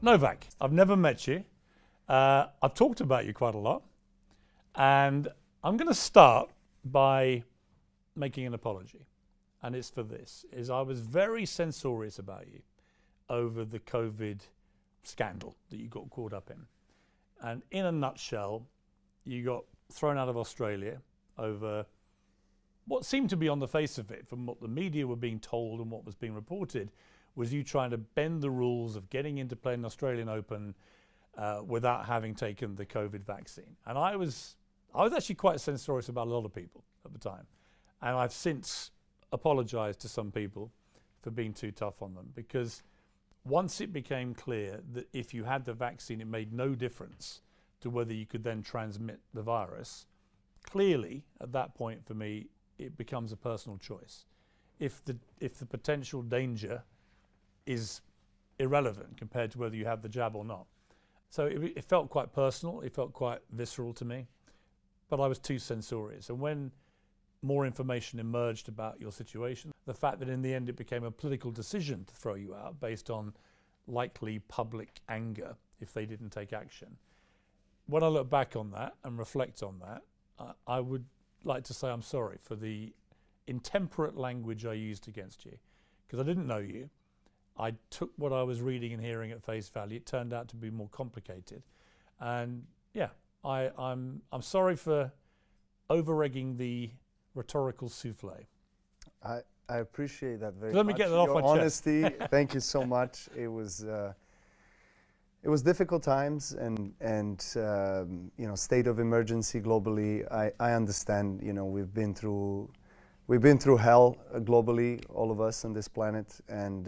Novak, I've never met you. I've talked about you quite a lot. And I'm going to start by making an apology. And it's for this, is I was very censorious about you over the COVID scandal that you got caught up in. And in a nutshell, you got thrown out of Australia over what seemed to be, on the face of it, from what the media were being told and what was being reported, was you trying to bend the rules of getting into playing the Australian Open without having taken the COVID vaccine. And I was actually quite censorious about a lot of people at the time. And I've since apologized to some people for being too tough on them, because once it became clear that if you had the vaccine, it made no difference to whether you could then transmit the virus, clearly at that point for me, it becomes a personal choice. If the potential danger is irrelevant compared to whether you have the jab or not. So it felt quite personal, it felt quite visceral to me, but I was too censorious. And when more information emerged about your situation, the fact that in the end it became a political decision to throw you out based on likely public anger if they didn't take action. When I look back on that and reflect on that, I would like to say I'm sorry for the intemperate language I used against you, because I didn't know you. I took what I was reading and hearing at face value. It turned out to be more complicated. And yeah, I'm sorry for over-egging the rhetorical souffle. I appreciate that very Let much. me get that off Your my honesty, chest. thank you so much. It was difficult times and you know, state of emergency globally. I understand. You know, we've been through hell globally, all of us on this planet, and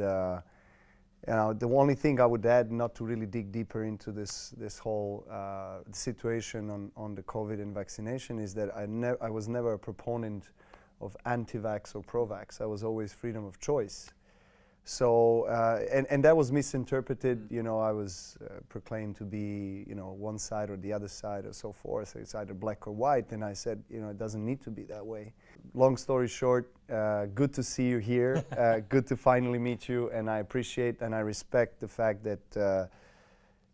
you know, the only thing I would add, not to really dig deeper into this whole situation on the COVID and vaccination, is that I was never a proponent of anti-vax or pro-vax. I was always freedom of choice. So and that was misinterpreted. You know, I was proclaimed to be, you know, one side or the other side or so forth. It's either black or white, and I said, you know, it doesn't need to be that way. Long story short, good to see you here. Good to finally meet you, and I appreciate and I respect the fact that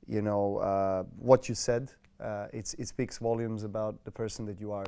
you know, what you said. It speaks volumes about the person that you are.